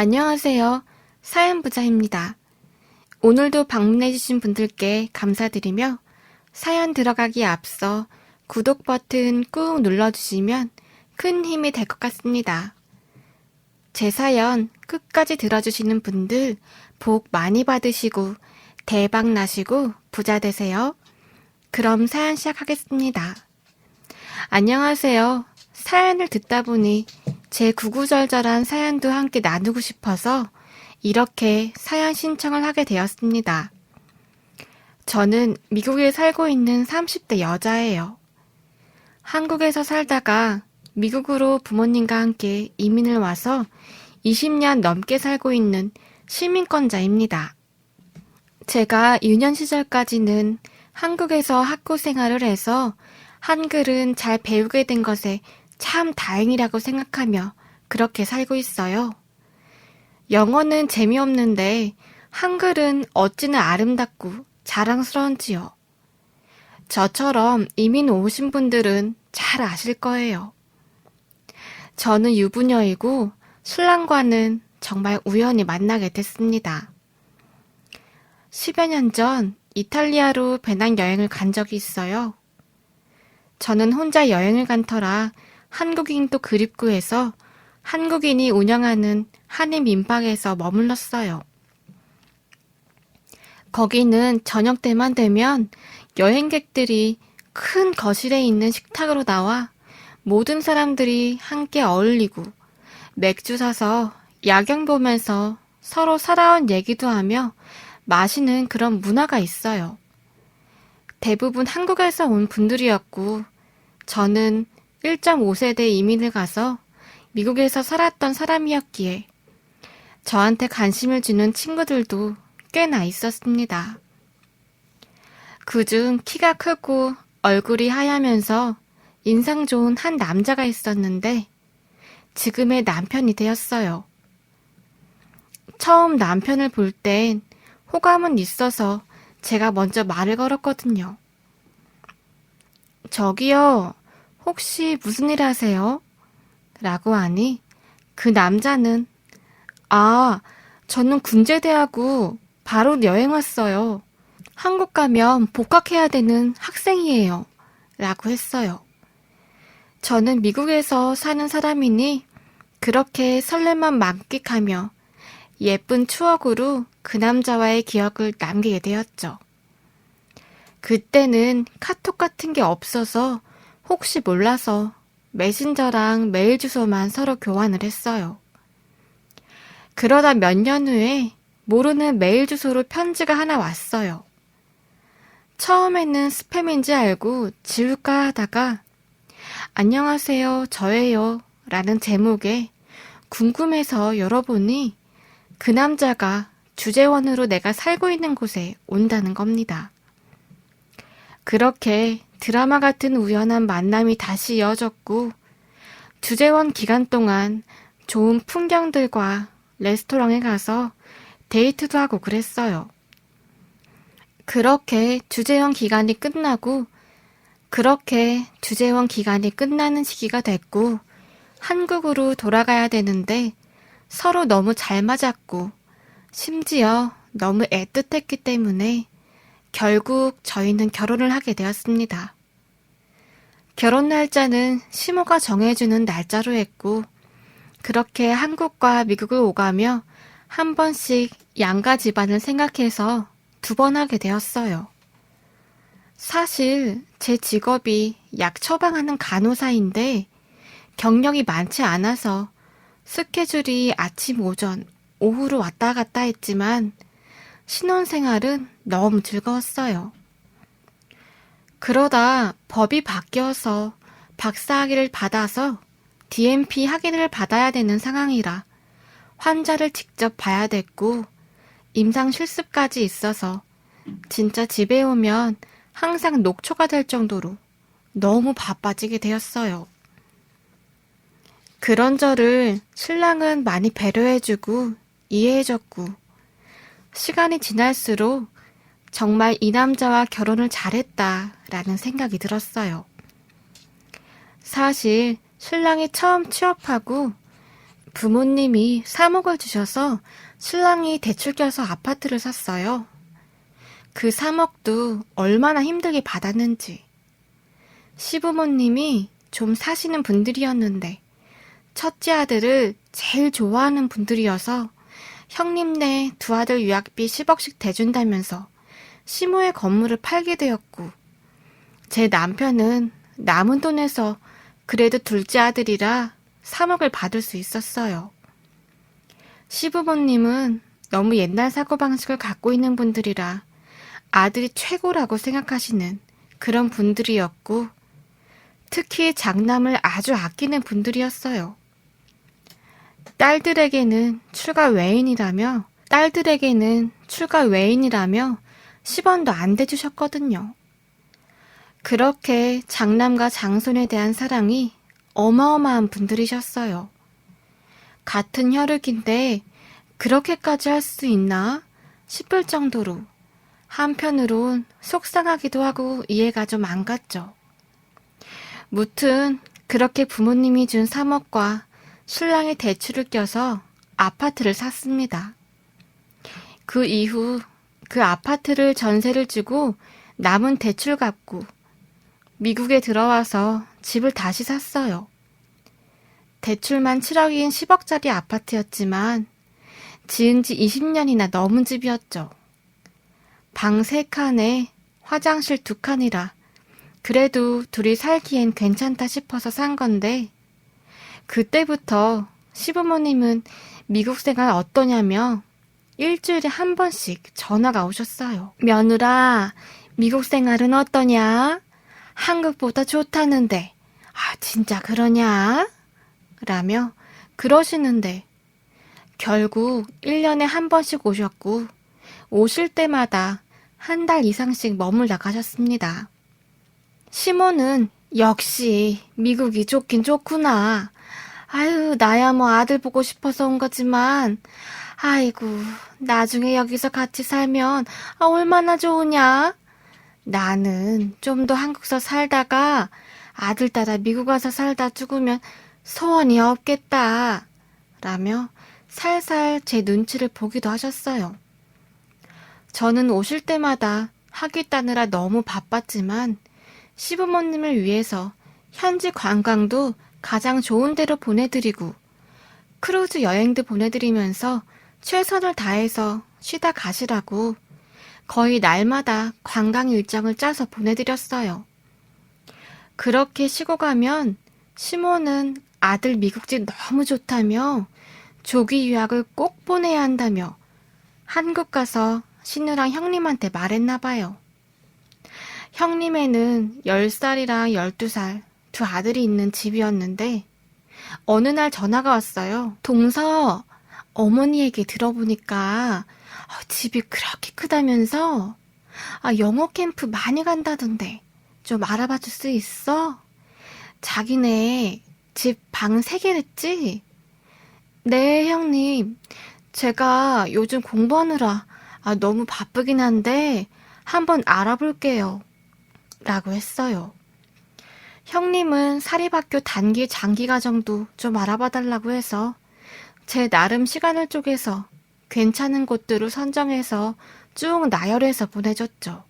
안녕하세요. 사연부자입니다. 오늘도 방문해주신 분들께 감사드리며 사연 들어가기에 앞서 구독 버튼 꾹 눌러주시면 큰 힘이 될 것 같습니다. 제 사연 끝까지 들어주시는 분들 복 많이 받으시고 대박 나시고 부자 되세요. 그럼 사연 시작하겠습니다. 안녕하세요. 사연을 듣다 보니 제 구구절절한 사연도 함께 나누고 싶어서 이렇게 사연 신청을 하게 되었습니다. 저는 미국에 살고 있는 30대 여자예요. 한국에서 살다가 미국으로 부모님과 함께 이민을 와서 20년 넘게 살고 있는 시민권자입니다. 제가 유년 시절까지는 한국에서 학교 생활을 해서 한글은 잘 배우게 된 것에 참 다행이라고 생각하며 그렇게 살고 있어요. 영어는 재미없는데 한글은 어찌나 아름답고 자랑스러운지요. 저처럼 이민 오신 분들은 잘 아실 거예요. 저는 유부녀이고 신랑과는 정말 우연히 만나게 됐습니다. 10여 년 전 이탈리아로 배낭여행을 간 적이 있어요. 저는 혼자 여행을 간 터라 한국인도 그립고 해서 한국인이 운영하는 한인 민박에서 머물렀어요. 거기는 저녁 때만 되면 여행객들이 큰 거실에 있는 식탁으로 나와 모든 사람들이 함께 어울리고 맥주 사서 야경 보면서 서로 살아온 얘기도 하며 마시는 그런 문화가 있어요. 대부분 한국에서 온 분들이었고 저는 1.5세대 이민을 가서 미국에서 살았던 사람이었기에 저한테 관심을 주는 친구들도 꽤나 있었습니다. 그중 키가 크고 얼굴이 하얗면서 인상 좋은 한 남자가 있었는데 지금의 남편이 되었어요. 처음 남편을 볼 땐 호감은 있어서 제가 먼저 말을 걸었거든요. 저기요, 혹시 무슨 일 하세요? 라고 하니 그 남자는 저는 군제대하고 바로 여행 왔어요. 한국 가면 복학해야 되는 학생이에요. 라고 했어요. 저는 미국에서 사는 사람이니 그렇게 설렘만 만끽하며 예쁜 추억으로 그 남자와의 기억을 남기게 되었죠. 그때는 카톡 같은 게 없어서 혹시 몰라서 메신저랑 메일 주소만 서로 교환을 했어요. 그러다 몇 년 후에 모르는 메일 주소로 편지가 하나 왔어요. 처음에는 스팸인지 알고 지울까 하다가 안녕하세요, 저예요 라는 제목에 궁금해서 열어보니 그 남자가 주재원으로 내가 살고 있는 곳에 온다는 겁니다. 그렇게 드라마 같은 우연한 만남이 다시 이어졌고 주재원 기간 동안 좋은 풍경들과 레스토랑에 가서 데이트도 하고 그랬어요. 그렇게 주재원 기간이 끝나는 시기가 됐고 한국으로 돌아가야 되는데 서로 너무 잘 맞았고 심지어 너무 애틋했기 때문에 결국 저희는 결혼을 하게 되었습니다. 결혼 날짜는 시모가 정해주는 날짜로 했고 그렇게 한국과 미국을 오가며 한 번씩 양가 집안을 생각해서 2번 하게 되었어요. 사실 제 직업이 약 처방하는 간호사인데 경력이 많지 않아서 스케줄이 아침, 오전, 오후로 왔다 갔다 했지만 신혼생활은 너무 즐거웠어요. 그러다 법이 바뀌어서 박사학위를 받아서 DNP 학위를 받아야 되는 상황이라 환자를 직접 봐야 됐고 임상 실습까지 있어서 진짜 집에 오면 항상 녹초가 될 정도로 너무 바빠지게 되었어요. 그런 저를 신랑은 많이 배려해주고 이해해줬고 시간이 지날수록 정말 이 남자와 결혼을 잘했다라는 생각이 들었어요. 사실 신랑이 처음 취업하고 부모님이 3억을 주셔서 신랑이 대출 껴서 아파트를 샀어요. 그 3억도 얼마나 힘들게 받았는지. 시부모님이 좀 사시는 분들이었는데 첫째 아들을 제일 좋아하는 분들이어서 형님네 두 아들 유학비 10억씩 대준다면서 시모의 건물을 팔게 되었고, 제 남편은 남은 돈에서 그래도 둘째 아들이라 3억을 받을 수 있었어요. 시부모님은 너무 옛날 사고방식을 갖고 있는 분들이라 아들이 최고라고 생각하시는 그런 분들이었고, 특히 장남을 아주 아끼는 분들이었어요. 딸들에게는 출가 외인이라며 10원도 안 대주셨거든요. 그렇게 장남과 장손에 대한 사랑이 어마어마한 분들이셨어요. 같은 혈육인데 그렇게까지 할 수 있나 싶을 정도로 한편으론 속상하기도 하고 이해가 좀 안 갔죠. 무튼 그렇게 부모님이 준 3억과 신랑이 대출을 껴서 아파트를 샀습니다. 그 이후 그 아파트를 전세를 주고 남은 대출 갚고 미국에 들어와서 집을 다시 샀어요. 대출만 7억인 10억짜리 아파트였지만 지은 지 20년이나 넘은 집이었죠. 방 3칸에 화장실 2칸이라 그래도 둘이 살기엔 괜찮다 싶어서 산 건데, 그때부터 시부모님은 미국 생활 어떠냐며 일주일에 한 번씩 전화가 오셨어요. 며느라, 미국 생활은 어떠냐? 한국보다 좋다는데, 진짜 그러냐? 라며 그러시는데, 결국 1년에 한 번씩 오셨고, 오실 때마다 한 달 이상씩 머물러 가셨습니다. 시모는 역시 미국이 좋긴 좋구나. 아유, 나야 뭐 아들 보고 싶어서 온 거지만, 아이고, 나중에 여기서 같이 살면 얼마나 좋으냐? 나는 좀 더 한국서 살다가 아들 따라 미국 와서 살다 죽으면 소원이 없겠다. 라며 살살 제 눈치를 보기도 하셨어요. 저는 오실 때마다 학위 따느라 너무 바빴지만 시부모님을 위해서 현지 관광도 가장 좋은 데로 보내드리고 크루즈 여행도 보내드리면서 최선을 다해서 쉬다 가시라고 거의 날마다 관광 일정을 짜서 보내드렸어요. 그렇게 쉬고 가면 시모는 아들 미국집 너무 좋다며 조기 유학을 꼭 보내야 한다며 한국 가서 신우랑 형님한테 말했나 봐요. 형님에는 10살이랑 12살 두 아들이 있는 집이었는데 어느 날 전화가 왔어요. 동서, 어머니 얘기 들어보니까 집이 그렇게 크다면서 영어 캠프 많이 간다던데 좀 알아봐 줄 수 있어? 자기네 집 방 3개랬지? 네, 형님. 제가 요즘 공부하느라 너무 바쁘긴 한데 한번 알아볼게요. 라고 했어요. 형님은 사립학교 단기 장기 과정도 좀 알아봐 달라고 해서 제 나름 시간을 쪼개서 괜찮은 곳들을 선정해서 쭉 나열해서 보내줬죠.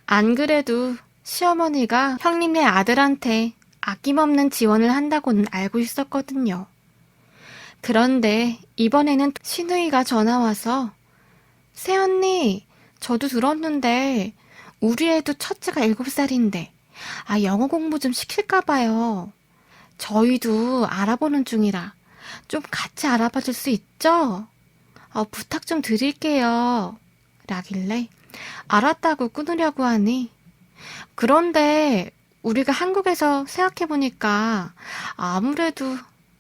안 그래도 시어머니가 형님네 아들한테 아낌없는 지원을 한다고는 알고 있었거든요. 그런데 이번에는 시누이가 전화와서 새언니, 저도 들었는데 우리 애도 첫째가 7살인데 영어 공부 좀 시킬까 봐요. 저희도 알아보는 중이라 좀 같이 알아봐 줄 수 있죠? 부탁 좀 드릴게요. 라길래 알았다고 끊으려고 하니, 그런데 우리가 한국에서 생각해보니까 아무래도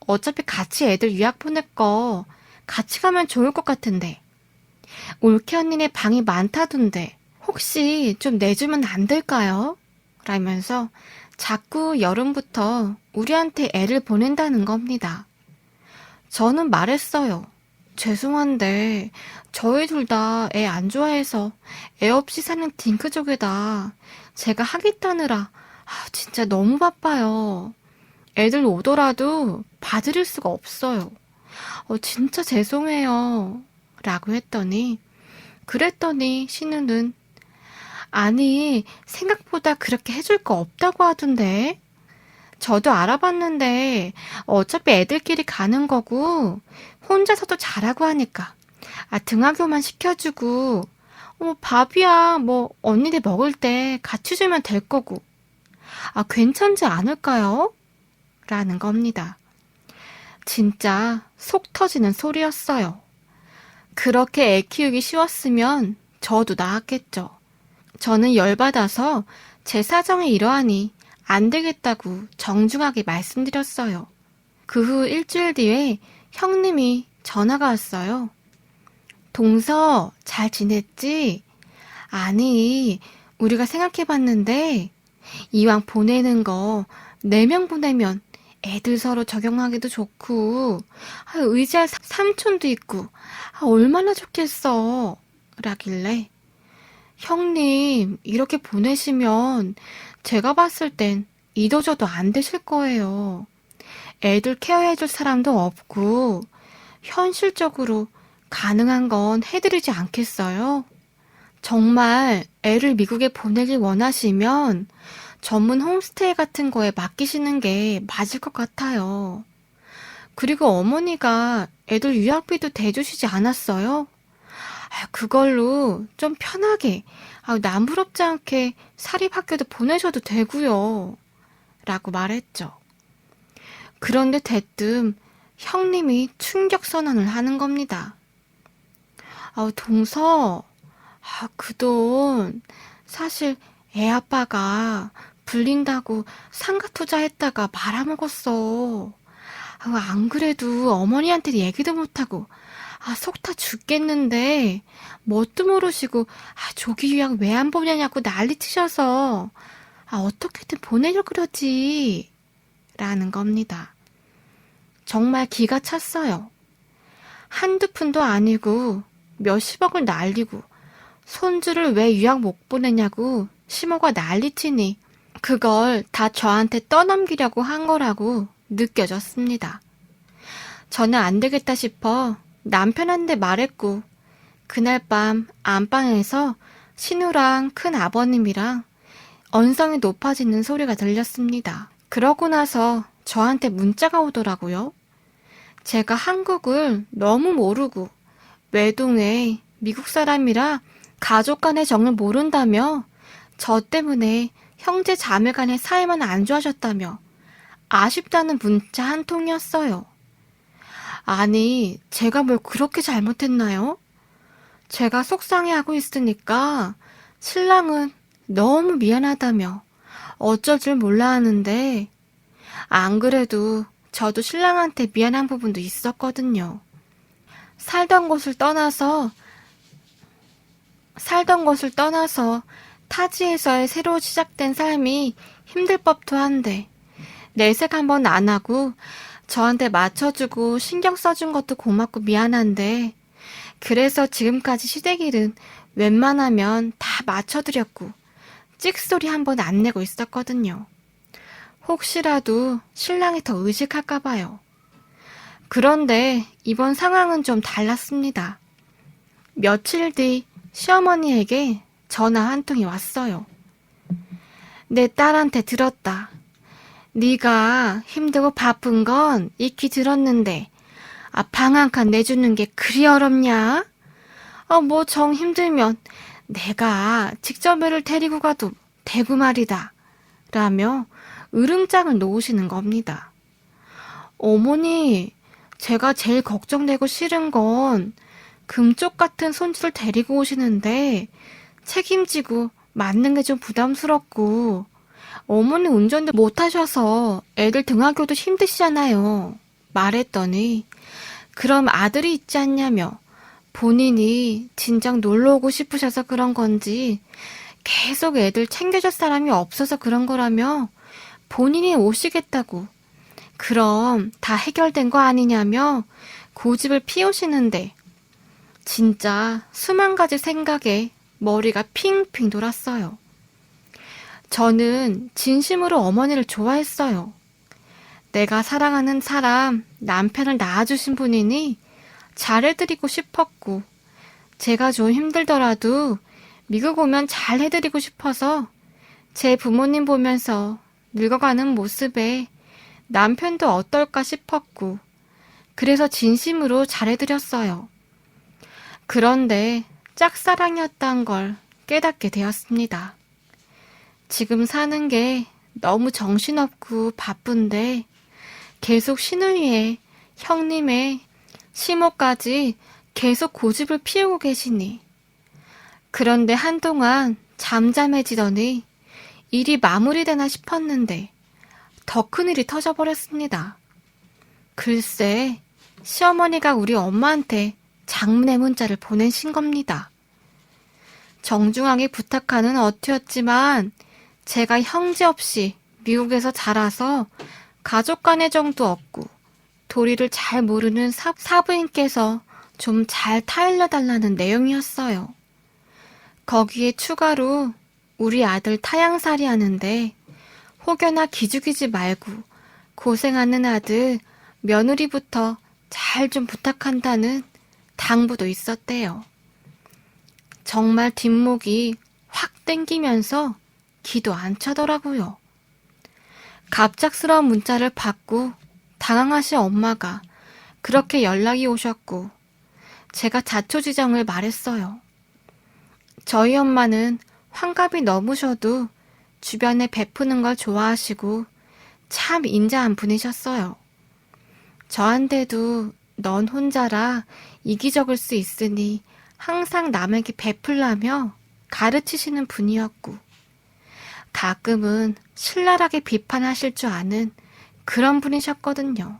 어차피 같이 애들 유학 보낼 거 같이 가면 좋을 것 같은데 올케 언니네 방이 많다던데 혹시 좀 내주면 안 될까요? 라면서 자꾸 여름부터 우리한테 애를 보낸다는 겁니다. 저는 말했어요. 죄송한데 저희 둘 다 애 안 좋아해서 애 없이 사는 딩크족에다 제가 학위 따느라 진짜 너무 바빠요. 애들 오더라도 봐드릴 수가 없어요. 진짜 죄송해요. 라고 했더니, 그랬더니 신우는, 아니, 생각보다 그렇게 해줄 거 없다고 하던데. 저도 알아봤는데 어차피 애들끼리 가는 거고 혼자서도 잘하고 하니까 등하교만 시켜주고 밥이야 뭐 언니네 먹을 때 같이 주면 될 거고 괜찮지 않을까요? 라는 겁니다. 진짜 속 터지는 소리였어요. 그렇게 애 키우기 쉬웠으면 저도 나았겠죠. 저는 열받아서 제 사정이 이러하니 안 되겠다고 정중하게 말씀드렸어요. 그 후 일주일 뒤에 형님이 전화가 왔어요. 동서, 잘 지냈지? 아니, 우리가 생각해봤는데 이왕 보내는 거 4명 보내면 애들 서로 적용하기도 좋고 의지할 삼촌도 있고 얼마나 좋겠어. 라길래 형님, 이렇게 보내시면 제가 봤을 땐 이도저도 안 되실 거예요. 애들 케어해줄 사람도 없고 현실적으로 가능한 건 해드리지 않겠어요? 정말 애를 미국에 보내길 원하시면 전문 홈스테이 같은 거에 맡기시는 게 맞을 것 같아요. 그리고 어머니가 애들 유학비도 대주시지 않았어요? 그걸로 좀 편하게, 남부럽지 않게 사립학교도 보내셔도 되고요. 라고 말했죠. 그런데 대뜸 형님이 충격 선언을 하는 겁니다. 동서, 그 돈 사실 애 아빠가 불린다고 상가 투자했다가 말아먹었어. 안 그래도 어머니한테 얘기도 못하고 속 타 죽겠는데 뭣도 모르시고 조기 유학 왜 안 보내냐고 난리치셔서 어떻게든 보내려고 그러지 라는 겁니다. 정말 기가 찼어요. 한두 푼도 아니고 몇십억을 날리고 손주를 왜 유학 못 보내냐고 시모가 난리치니 그걸 다 저한테 떠넘기려고 한 거라고 느껴졌습니다. 저는 안 되겠다 싶어 남편한테 말했고 그날 밤 안방에서 신우랑 큰 아버님이랑 언성이 높아지는 소리가 들렸습니다. 그러고 나서 저한테 문자가 오더라고요. 제가 한국을 너무 모르고 외동에 미국 사람이라 가족 간의 정을 모른다며 저 때문에 형제 자매 간의 사이만 안 좋아졌다며 아쉽다는 문자 한 통이었어요. 아니, 제가 뭘 그렇게 잘못했나요? 제가 속상해하고 있으니까 신랑은 너무 미안하다며 어쩔 줄 몰라 하는데 안 그래도 저도 신랑한테 미안한 부분도 있었거든요. 살던 곳을 떠나서 타지에서의 새로 시작된 삶이 힘들 법도 한데 내색 한번 안 하고 저한테 맞춰주고 신경 써준 것도 고맙고 미안한데 그래서 지금까지 시댁일은 웬만하면 다 맞춰드렸고 찍소리 한번 안 내고 있었거든요. 혹시라도 신랑이 더 의식할까 봐요. 그런데 이번 상황은 좀 달랐습니다. 며칠 뒤 시어머니에게 전화 한 통이 왔어요. 내 딸한테 들었다. 네가 힘들고 바쁜 건 익히 들었는데 방 한 칸 내주는 게 그리 어렵냐? 뭐 정 힘들면 내가 직접 애를 데리고 가도 되고 말이다. 라며 으름장을 놓으시는 겁니다. 어머니, 제가 제일 걱정되고 싫은 건 금쪽 같은 손주를 데리고 오시는데 책임지고 맞는 게 좀 부담스럽고 어머니 운전도 못하셔서 애들 등하교도 힘드시잖아요. 말했더니 그럼 아들이 있지 않냐며 본인이 진작 놀러 오고 싶으셔서 그런 건지 계속 애들 챙겨줄 사람이 없어서 그런 거라며 본인이 오시겠다고 그럼 다 해결된 거 아니냐며 고집을 피우시는데 진짜 수만 가지 생각에 머리가 핑핑 돌았어요. 저는 진심으로 어머니를 좋아했어요. 내가 사랑하는 사람, 남편을 낳아주신 분이니 잘해드리고 싶었고, 제가 좀 힘들더라도 미국 오면 잘해드리고 싶어서 제 부모님 보면서 늙어가는 모습에 남편도 어떨까 싶었고, 그래서 진심으로 잘해드렸어요. 그런데 짝사랑이었단 걸 깨닫게 되었습니다. 지금 사는 게 너무 정신없고 바쁜데 계속 신우이의 형님의 시모까지 계속 고집을 피우고 계시니, 그런데 한동안 잠잠해지더니 일이 마무리되나 싶었는데 더 큰일이 터져버렸습니다. 글쎄, 시어머니가 우리 엄마한테 장문의 문자를 보내신 겁니다. 정중하게 부탁하는 어투였지만 제가 형제 없이 미국에서 자라서 가족 간의 정도 없고 도리를 잘 모르는 사부인께서 좀 잘 타일러달라는 내용이었어요. 거기에 추가로 우리 아들 타양살이 하는데 혹여나 기죽이지 말고 고생하는 아들 며느리부터 잘 좀 부탁한다는 당부도 있었대요. 정말 뒷목이 확 땡기면서 기도 안 차더라고요. 갑작스러운 문자를 받고 당황하신 엄마가 그렇게 연락이 오셨고 제가 자초지정을 말했어요. 저희 엄마는 환갑이 넘으셔도 주변에 베푸는 걸 좋아하시고 참 인자한 분이셨어요. 저한테도 넌 혼자라 이기적일 수 있으니 항상 남에게 베풀라며 가르치시는 분이었고, 가끔은 신랄하게 비판하실 줄 아는 그런 분이셨거든요.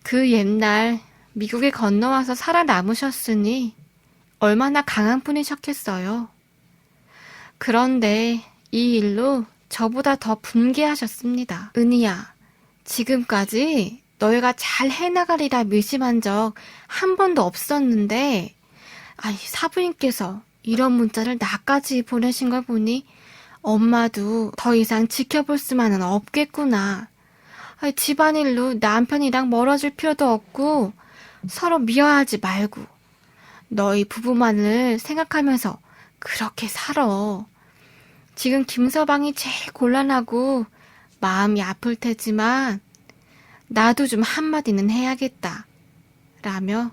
그 옛날 미국에 건너와서 살아남으셨으니 얼마나 강한 분이셨겠어요. 그런데 이 일로 저보다 더 분개하셨습니다. 은희야, 지금까지 너희가 잘 해나가리라 의심한 적 한 번도 없었는데, 아니, 사부인께서 이런 문자를 나까지 보내신 걸 보니 엄마도 더 이상 지켜볼 수만은 없겠구나. 아니, 집안일로 남편이랑 멀어질 필요도 없고 서로 미워하지 말고 너희 부부만을 생각하면서 그렇게 살아. 지금 김서방이 제일 곤란하고 마음이 아플 테지만 나도 좀 한마디는 해야겠다. 라며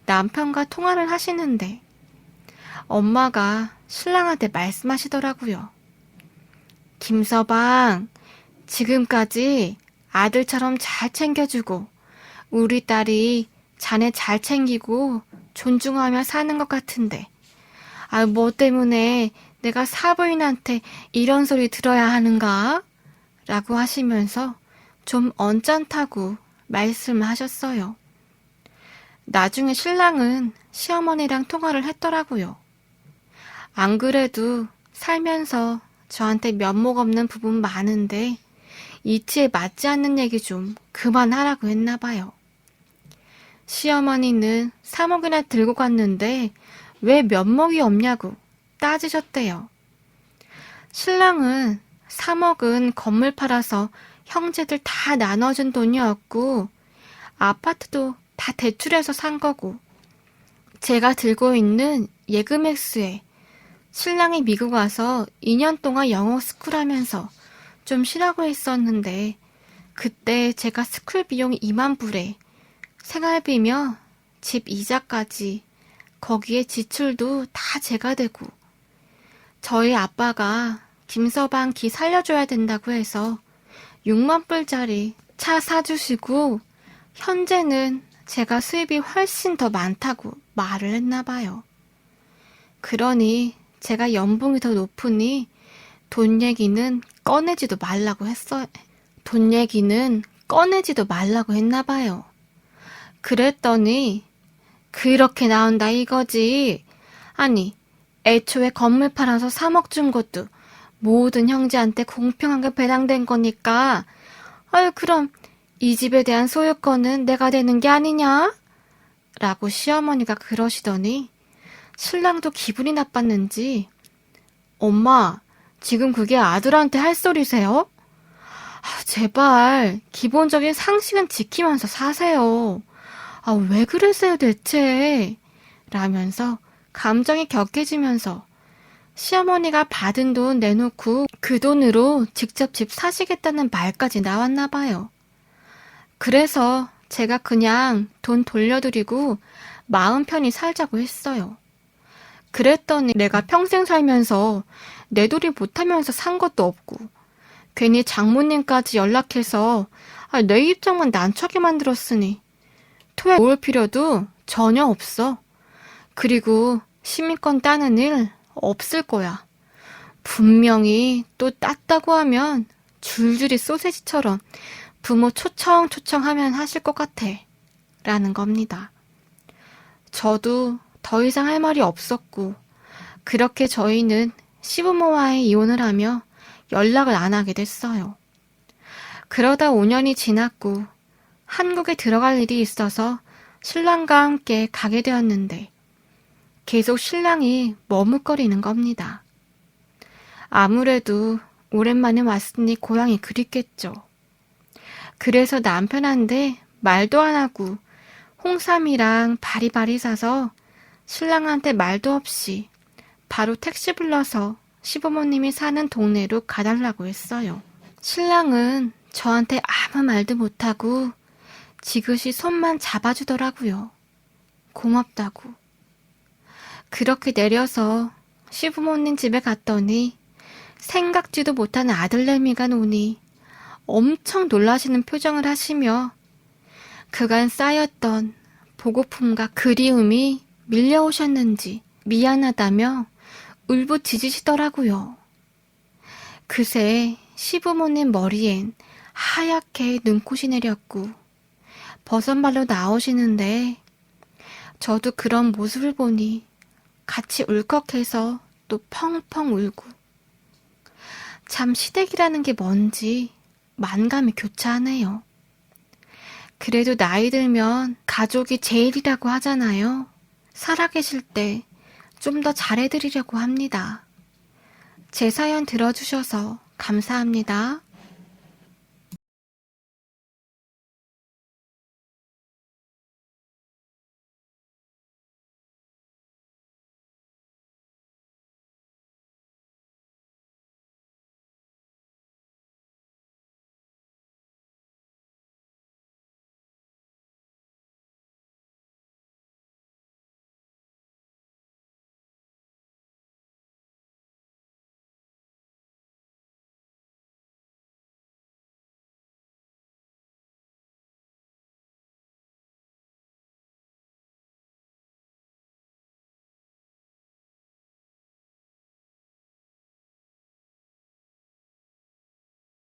남편과 통화를 하시는데 엄마가 신랑한테 말씀하시더라고요. 김서방, 지금까지 아들처럼 잘 챙겨주고 우리 딸이 자네 잘 챙기고 존중하며 사는 것 같은데 뭐 때문에 내가 사부인한테 이런 소리 들어야 하는가? 라고 하시면서 좀 언짢다고 말씀하셨어요. 나중에 신랑은 시어머니랑 통화를 했더라고요. 안 그래도 살면서 저한테 면목 없는 부분 많은데 이치에 맞지 않는 얘기 좀 그만하라고 했나 봐요. 시어머니는 3억이나 들고 갔는데 왜 면목이 없냐고 따지셨대요. 신랑은 3억은 건물 팔아서 형제들 다 나눠준 돈이었고 아파트도 다 대출해서 산 거고, 제가 들고 있는 예금 액수에 신랑이 미국 와서 2년 동안 영어 스쿨 하면서 좀 쉬라고 했었는데 그때 제가 스쿨 비용 2만 불에 생활비며 집 이자까지 거기에 지출도 다 제가 되고, 저희 아빠가 김서방 기 살려줘야 된다고 해서 6만 불짜리 차 사주시고 현재는 제가 수입이 훨씬 더 많다고 말을 했나 봐요. 그러니 제가 연봉이 더 높으니 돈 얘기는 꺼내지도 말라고 했나 봐요. 그랬더니 그렇게 나온다 이거지. 아니, 애초에 건물 팔아서 3억 준 것도 모든 형제한테 공평하게 배당된 거니까 그럼 이 집에 대한 소유권은 내가 되는 게 아니냐? 라고 시어머니가 그러시더니 신랑도 기분이 나빴는지 엄마, 지금 그게 아들한테 할 소리세요? 제발 기본적인 상식은 지키면서 사세요. 왜 그러세요 대체? 라면서 감정이 격해지면서 시어머니가 받은 돈 내놓고 그 돈으로 직접 집 사시겠다는 말까지 나왔나 봐요. 그래서 제가 그냥 돈 돌려드리고 마음 편히 살자고 했어요. 그랬더니 내가 평생 살면서 내돌이 못하면서 산 것도 없고 괜히 장모님까지 연락해서 내 입장만 난처하게 만들었으니 토해 놓을 필요도 전혀 없어. 그리고 시민권 따는 일 없을 거야. 분명히 또 땄다고 하면 줄줄이 소세지처럼 부모 초청하면 하실 것 같아. 라는 겁니다. 저도 더 이상 할 말이 없었고 그렇게 저희는 시부모와의 이혼을 하며 연락을 안 하게 됐어요. 그러다 5년이 지났고 한국에 들어갈 일이 있어서 신랑과 함께 가게 되었는데 계속 신랑이 머뭇거리는 겁니다. 아무래도 오랜만에 왔으니 고향이 그립겠죠. 그래서 남편한테 말도 안 하고 홍삼이랑 바리바리 사서 신랑한테 말도 없이 바로 택시 불러서 시부모님이 사는 동네로 가달라고 했어요. 신랑은 저한테 아무 말도 못하고 지그시 손만 잡아주더라고요. 고맙다고. 그렇게 내려서 시부모님 집에 갔더니 생각지도 못한 아들내미가 노니 엄청 놀라시는 표정을 하시며 그간 쌓였던 보고픔과 그리움이 밀려오셨는지 미안하다며 울부짖으시더라고요. 그새 시부모님 머리엔 하얗게 눈꽃이 내렸고 버선발로 나오시는데 저도 그런 모습을 보니 같이 울컥해서 또 펑펑 울고 참 시댁이라는 게 뭔지 만감이 교차하네요. 그래도 나이 들면 가족이 제일이라고 하잖아요. 살아계실 때 좀 더 잘해드리려고 합니다. 제 사연 들어주셔서 감사합니다.